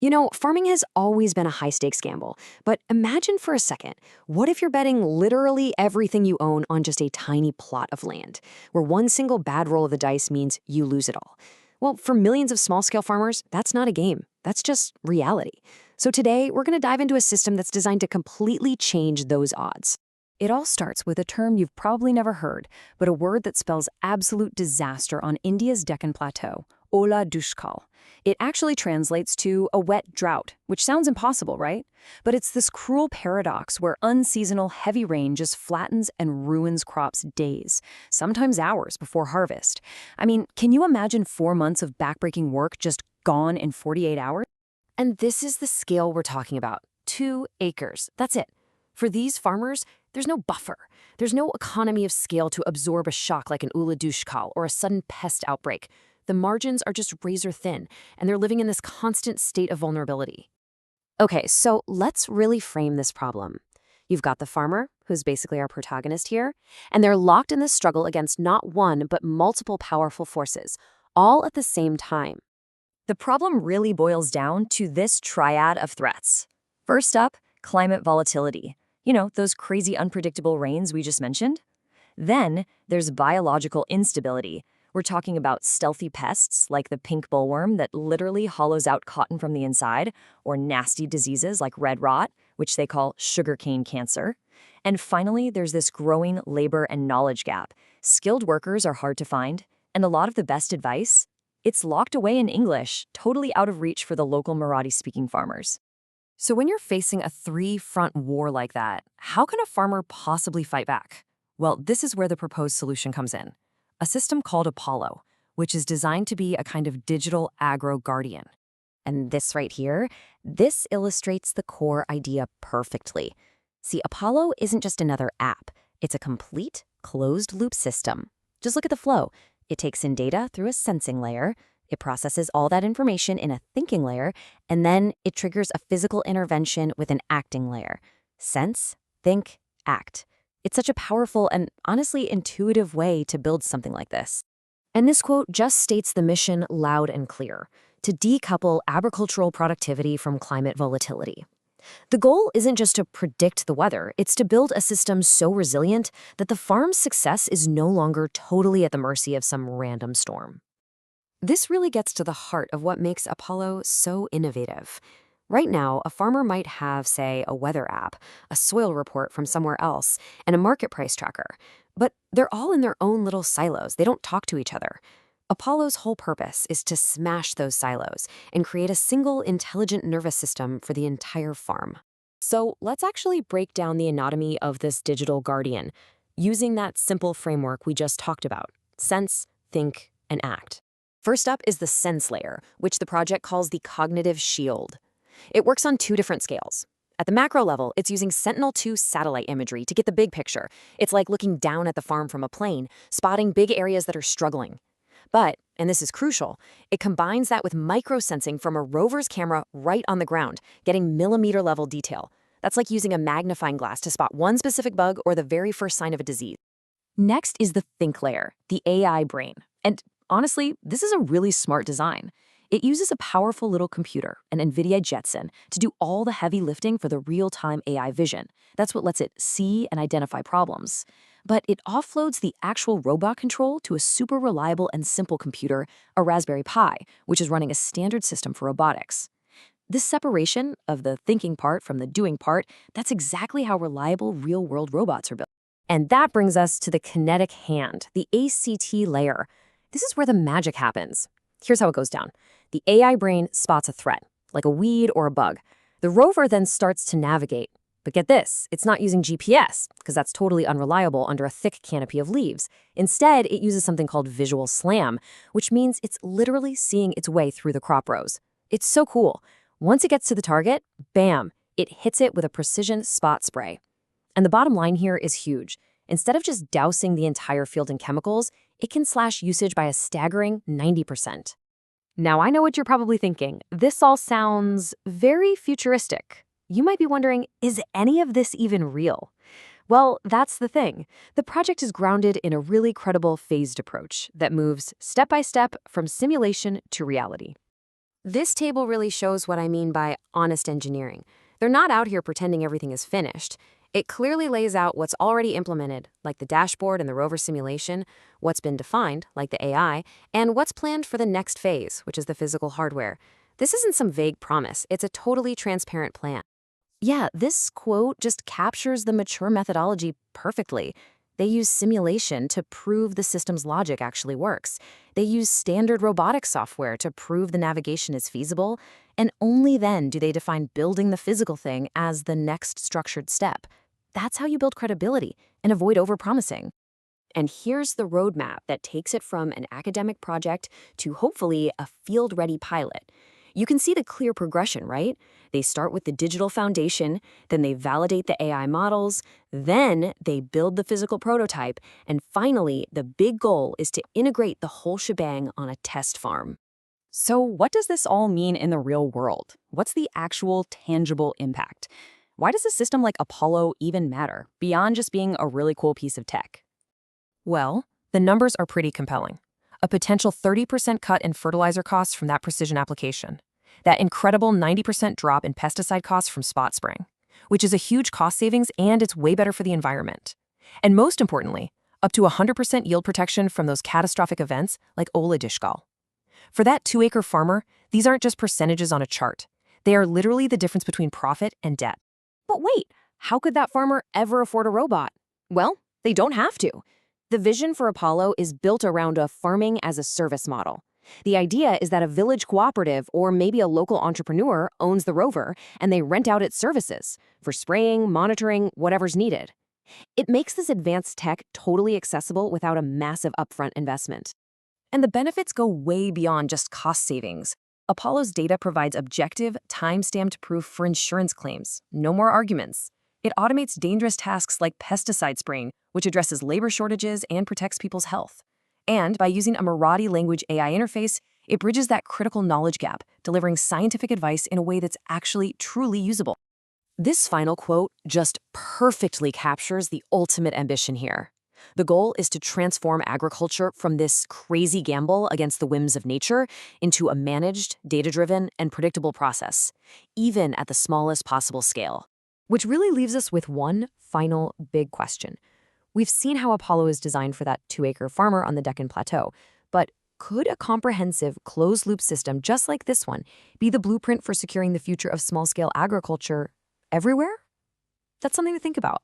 You know, farming has always been a high-stakes gamble, but imagine for a second, what if you're betting literally everything you own on just a tiny plot of land, where one single bad roll of the dice means you lose it all? Well, for millions of small-scale farmers, that's not a game. That's just reality. So today, we're going to dive into a system that's designed to completely change those odds. It all starts with a term you've probably never heard, but a word that spells absolute disaster on India's Deccan Plateau, Ola Dushkal. It actually translates to a wet drought, which sounds impossible, right? But it's this cruel paradox where unseasonal heavy rain just flattens and ruins crops days, sometimes hours before harvest. I mean, can you imagine 4 months of backbreaking work just gone in 48 hours? And this is the scale we're talking about, 2 acres. That's it. For these farmers, there's no buffer. There's no economy of scale to absorb a shock like an Ula Dushkal or a sudden pest outbreak. The margins are just razor thin, and they're living in this constant state of vulnerability. Okay, so let's really frame this problem. You've got the farmer, who's basically our protagonist here, and they're locked in this struggle against not one, but multiple powerful forces, all at the same time. The problem really boils down to this triad of threats. First up, climate volatility. You know, those crazy unpredictable rains we just mentioned. Then there's biological instability. We're talking about stealthy pests like the pink bollworm that literally hollows out cotton from the inside, or nasty diseases like red rot, which they call sugarcane cancer. And finally, there's this growing labor and knowledge gap. Skilled workers are hard to find, and a lot of the best advice, it's locked away in English, totally out of reach for the local Marathi-speaking farmers. So when you're facing a 3-front war like that, how can a farmer possibly fight back? Well, this is where the proposed solution comes in. A system called Apollo, which is designed to be a kind of digital Agri-Guardian. And this right here, this illustrates the core idea perfectly. See, Apollo isn't just another app. It's a complete, closed-loop system. Just look at the flow. It takes in data through a sensing layer, it processes all that information in a thinking layer, and then it triggers a physical intervention with an acting layer. Sense, think, act. It's such a powerful and honestly intuitive way to build something like this. And this quote just states the mission loud and clear: to decouple agricultural productivity from climate volatility. The goal isn't just to predict the weather, it's to build a system so resilient that the farm's success is no longer totally at the mercy of some random storm. This really gets to the heart of what makes Apollo so innovative. Right now, a farmer might have, say, a weather app, a soil report from somewhere else, and a market price tracker. But they're all in their own little silos. They don't talk to each other. Apollo's whole purpose is to smash those silos and create a single intelligent nervous system for the entire farm. So let's actually break down the anatomy of this digital guardian, using that simple framework we just talked about: sense, think, and act. First up is the sense layer, which the project calls the cognitive shield. It works on 2 different scales. At the macro level, it's using Sentinel-2 satellite imagery to get the big picture. It's like looking down at the farm from a plane, spotting big areas that are struggling. But, and this is crucial, it combines that with microsensing from a rover's camera right on the ground, getting millimeter-level detail. That's like using a magnifying glass to spot one specific bug or the very first sign of a disease. Next is the think layer, the AI brain. And honestly, this is a really smart design. It uses a powerful little computer, an NVIDIA Jetson, to do all the heavy lifting for the real-time AI vision. That's what lets it see and identify problems. But it offloads the actual robot control to a super reliable and simple computer, a Raspberry Pi, which is running a standard system for robotics. This separation of the thinking part from the doing part, that's exactly how reliable real-world robots are built. And that brings us to the kinetic hand, the ACT layer. This is where the magic happens. Here's how it goes down. The AI brain spots a threat, like a weed or a bug. The rover then starts to navigate. But get this, it's not using GPS, because that's totally unreliable under a thick canopy of leaves. Instead, it uses something called visual slam, which means it's literally seeing its way through the crop rows. It's so cool. Once it gets to the target, bam, it hits it with a precision spot spray. And the bottom line here is huge. Instead of just dousing the entire field in chemicals, it can slash usage by a staggering 90%. Now, I know what you're probably thinking. This all sounds very futuristic. You might be wondering, is any of this even real? Well, that's the thing. The project is grounded in a really credible phased approach that moves step by step from simulation to reality. This table really shows what I mean by honest engineering. They're not out here pretending everything is finished. It clearly lays out what's already implemented, like the dashboard and the rover simulation, what's been defined, like the AI, and what's planned for the next phase, which is the physical hardware. This isn't some vague promise, it's a totally transparent plan. Yeah, this quote just captures the mature methodology perfectly. They use simulation to prove the system's logic actually works. They use standard robotics software to prove the navigation is feasible, and only then do they define building the physical thing as the next structured step. That's how you build credibility and avoid overpromising. And here's the roadmap that takes it from an academic project to hopefully a field-ready pilot. You can see the clear progression, right? They start with the digital foundation, then they validate the AI models, then they build the physical prototype, and finally, the big goal is to integrate the whole shebang on a test farm. So what does this all mean in the real world? What's the actual tangible impact? Why does a system like Apollo even matter, beyond just being a really cool piece of tech? Well, the numbers are pretty compelling. A potential 30% cut in fertilizer costs from that precision application. That incredible 90% drop in pesticide costs from spot spraying, which is a huge cost savings and it's way better for the environment. And most importantly, up to 100% yield protection from those catastrophic events like Ola Dishkal. For that 2-acre farmer, these aren't just percentages on a chart. They are literally the difference between profit and debt. But wait, how could that farmer ever afford a robot? Well, they don't have to. The vision for Apollo is built around a farming as a service model. The idea is that a village cooperative or maybe a local entrepreneur owns the rover and they rent out its services for spraying, monitoring, whatever's needed. It makes this advanced tech totally accessible without a massive upfront investment. And the benefits go way beyond just cost savings. Apollo's data provides objective, time-stamped proof for insurance claims. No more arguments. It automates dangerous tasks like pesticide spraying, which addresses labor shortages and protects people's health. And by using a Marathi language AI interface, it bridges that critical knowledge gap, delivering scientific advice in a way that's actually truly usable. This final quote just perfectly captures the ultimate ambition here. The goal is to transform agriculture from this crazy gamble against the whims of nature into a managed, data-driven, and predictable process, even at the smallest possible scale. Which really leaves us with one final big question. We've seen how Apollo is designed for that 2-acre farmer on the Deccan Plateau, but could a comprehensive, closed-loop system just like this one be the blueprint for securing the future of small-scale agriculture everywhere? That's something to think about.